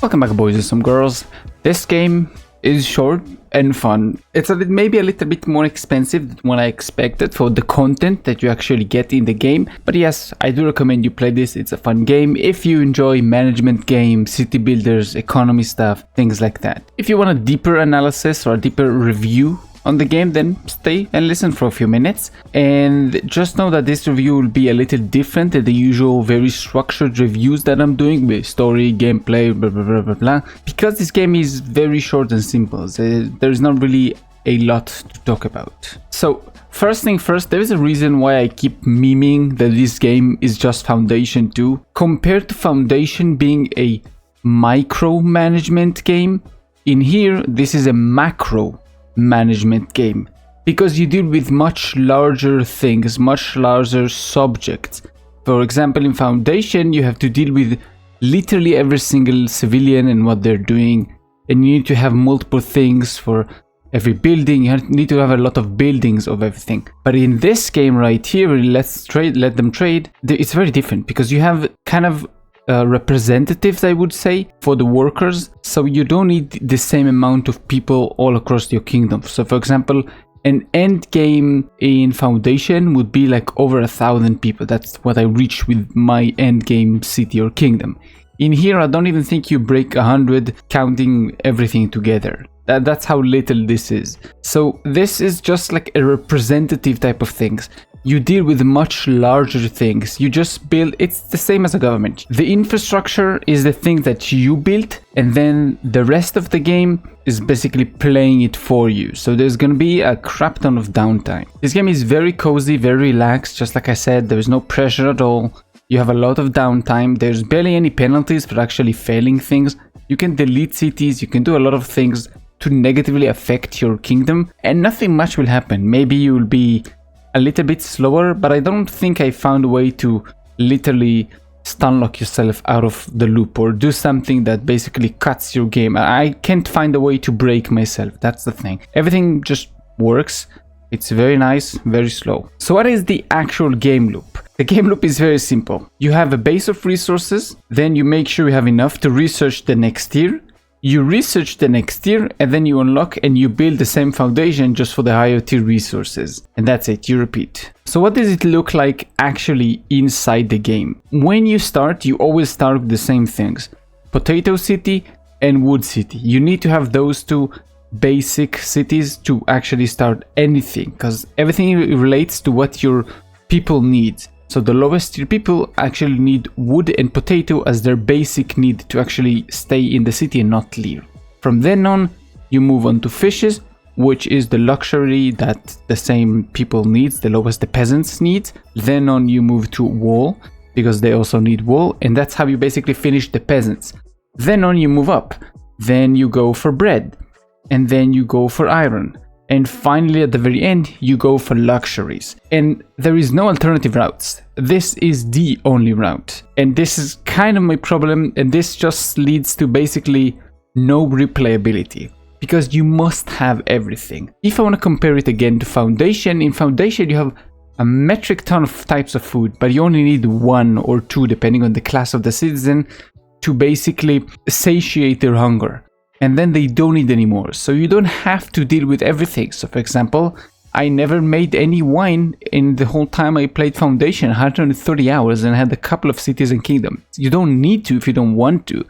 Welcome back, boys and some girls. This game is short and fun. It's maybe a little bit more expensive than what I expected for the content that you actually get in the game. But yes, I do recommend you play this. It's a fun game if you enjoy management games, city builders, economy stuff, things like that. If you want a deeper analysis or a deeper review on the game, then stay and listen for a few minutes. And just know that this review will be a little different than the usual very structured reviews that I'm doing with story, gameplay, blah blah blah blah blah, because this game is very short and simple. There's not really a lot to talk about. So first thing first, there is a reason why I keep memeing that this game is just Foundation 2 compared to Foundation being a micro management game. In here, this is a macro management game because you deal with much larger things, much larger subjects. For example, in Foundation, you have to deal with literally every single civilian and what they're doing, and you need to have multiple things for every building. You need to have a lot of buildings of everything. But in this game right here, let them trade, it's very different because you have kind of representatives, I would say, for the workers, so you don't need the same amount of people all across your kingdom. So for example, an end game in Foundation would be like over 1,000 people. That's what I reach with my end game city or kingdom. In here, I don't even think you break 100 counting everything together. That's how little this is. So this is just like a representative type of things. You deal with much larger things. You just build, it's the same as a government. The infrastructure is the thing that you built, and then the rest of the game is basically playing it for you. So there's gonna be a crap ton of downtime. This game is very cozy, very relaxed. Just like I said, there is no pressure at all. You have a lot of downtime. There's barely any penalties for actually failing things. You can delete cities, you can do a lot of things to negatively affect your kingdom, and nothing much will happen. Maybe you will be a little bit slower, but I don't think I found a way to literally stunlock yourself out of the loop or do something that basically cuts your game. I can't find a way to break myself. That's the thing. Everything just works. It's very nice, very slow. So what is the actual game loop? The game loop is very simple. You have a base of resources, then you make sure you have enough to research the next tier. You research the next tier, and then you unlock and you build the same foundation just for the higher tier resources. And that's it, you repeat. So what does it look like actually inside the game? When you start, you always start with the same things. Potato City and Wood City. You need to have those two basic cities to actually start anything, because everything relates to what your people need. So the lowest tier people actually need wood and potato as their basic need to actually stay in the city and not leave. From then on, you move on to fishes, which is the luxury that the same people needs, the lowest the peasants need. Then on you move to wool, because they also need wool, and that's how you basically finish the peasants. Then on you move up, then you go for bread, and then you go for iron. And finally, at the very end, you go for luxuries. And there is no alternative routes. This is the only route. And this is kind of my problem. And this just leads to basically no replayability, because you must have everything. If I want to compare it again to Foundation, in Foundation you have a metric ton of types of food, but you only need 1 or 2, depending on the class of the citizen, to basically satiate their hunger. And then they don't need anymore, so you don't have to deal with everything. So for example, I never made any wine in the whole time I played Foundation, 130 hours, and had a couple of cities and kingdoms. You don't need to if you don't want to,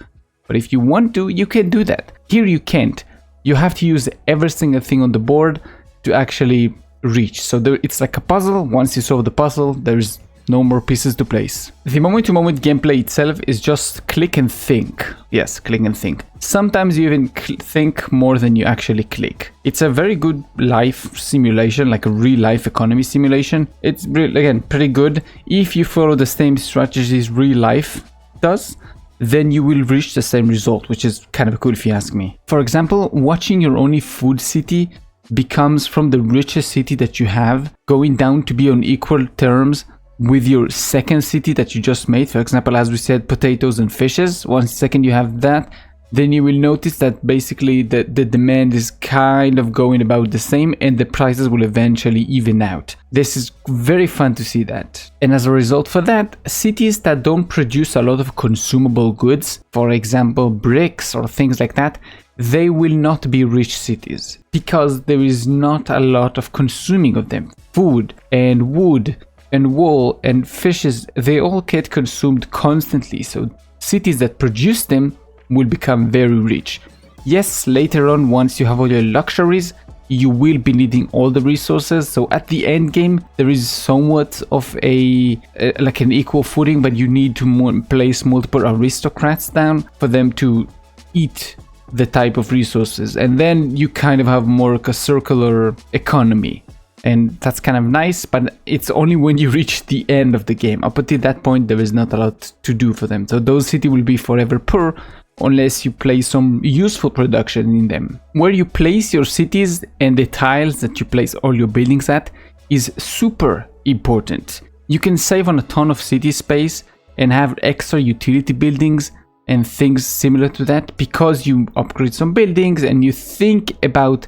but if you want to, you can do that. Here you can't. You have to use every single thing on the board to actually reach. So it's like a puzzle. Once you solve the puzzle, there's no more pieces to place. The moment-to-moment gameplay itself is just click and think. Yes, click and think. Sometimes you even think more than you actually click. It's a very good life simulation, like a real-life economy simulation. It's, again, pretty good. If you follow the same strategies real life does, then you will reach the same result, which is kind of cool if you ask me. For example, watching your only food city becomes from the richest city that you have, going down to be on equal terms with your second city that you just made. For example, as we said, potatoes and fishes. 1 second you have that, then you will notice that basically the demand is kind of going about the same and the prices will eventually even out. This is very fun to see that. And as a result for that, cities that don't produce a lot of consumable goods, for example bricks or things like that, they will not be rich cities because there is not a lot of consuming of them. Food and wood and wool and fishes, they all get consumed constantly. So cities that produce them will become very rich. Yes, later on, once you have all your luxuries, you will be needing all the resources. So at the end game, there is somewhat of like an equal footing, but you need to place multiple aristocrats down for them to eat the type of resources, and then you kind of have more like a circular economy, and that's kind of nice, but it's only when you reach the end of the game. Up until that point, there is not a lot to do for them, so those cities will be forever poor unless you place some useful production in them. Where you place your cities and the tiles that you place all your buildings at is super important. You can save on a ton of city space and have extra utility buildings and things similar to that because you upgrade some buildings and you think about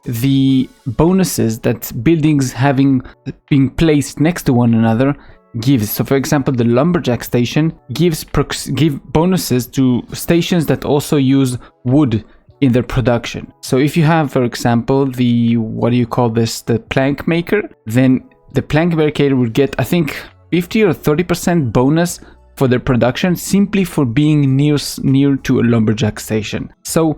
the bonuses that buildings being placed next to one another gives. So for example, the lumberjack station give bonuses to stations that also use wood in their production. So if you have, for example, the plank maker, then the plank maker would get, I think, 50 or 30% bonus for their production simply for being near to a lumberjack station. So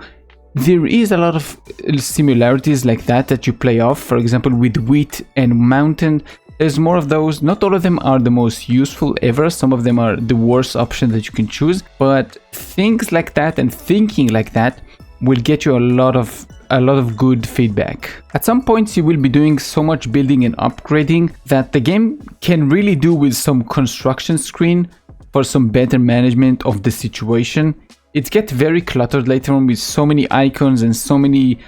there is a lot of similarities like that you play off. For example, with wheat and mountain, there's more of those. Not all of them are the most useful ever. Some of them are the worst option that you can choose. But things like that and thinking like that will get you a lot of good feedback. At some points you will be doing so much building and upgrading that the game can really do with some construction screen for some better management of the situation. It gets very cluttered later on with so many icons and so many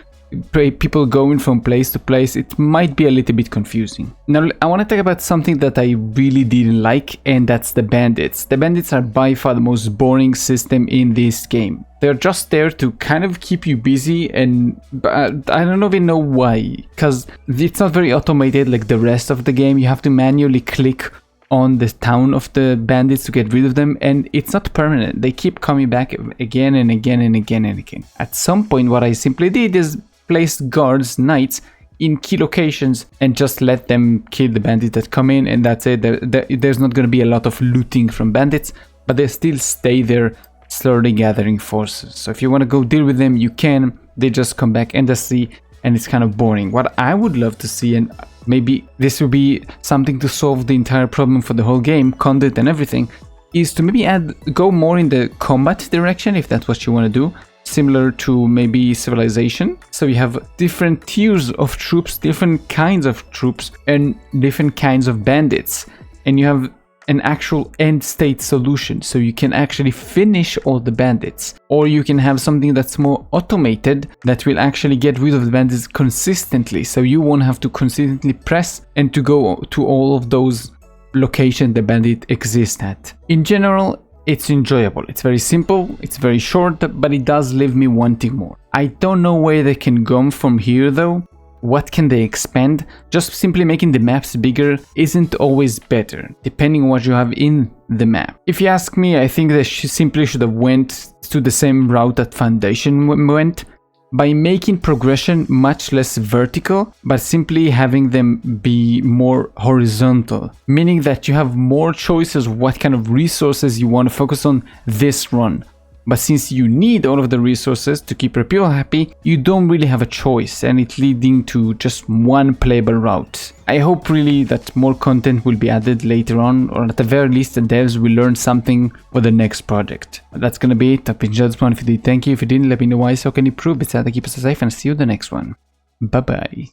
people going from place to place. It might be a little bit confusing. Now I want to talk about something that I really didn't like, and that's the bandits. The bandits are by far the most boring system in this game. They're just there to kind of keep you busy, and I don't even know why, because it's not very automated like the rest of the game. You have to manually click on the town of the bandits to get rid of them, and it's not permanent. They keep coming back again and again and again and again. At some point what I simply did is place guards, knights, in key locations and just let them kill the bandits that come in, and that's it. There's not going to be a lot of looting from bandits, but they still stay there slowly gathering forces. So if you want to go deal with them, you can. They just come back endlessly, and it's kind of boring. What I would love to see, and maybe this will be something to solve the entire problem for the whole game, content and everything, is to maybe go more in the combat direction, if that's what you want to do, similar to maybe Civilization. So you have different tiers of troops, different kinds of troops, and different kinds of bandits, and you have an actual end state solution, so you can actually finish all the bandits. Or you can have something that's more automated that will actually get rid of the bandits consistently, so you won't have to consistently press and to go to all of those locations the bandit exists at. In general, it's enjoyable. It's very simple, it's very short, but it does leave me wanting more. I don't know where they can go from here though. What can they expand? Just simply making the maps bigger isn't always better, depending on what you have in the map. If you ask me, I think they simply should have went to the same route that Foundation went, by making progression much less vertical, but simply having them be more horizontal, meaning that you have more choices what kind of resources you want to focus on this run. But since you need all of the resources to keep your people happy, you don't really have a choice, and it's leading to just one playable route. I hope really that more content will be added later on, or at the very least the devs will learn something for the next project. But that's gonna be it. I've been Judson. If you did, thank you. If you didn't, let me know why, so can you prove it. So keep us safe, and see you in the next one. Bye bye.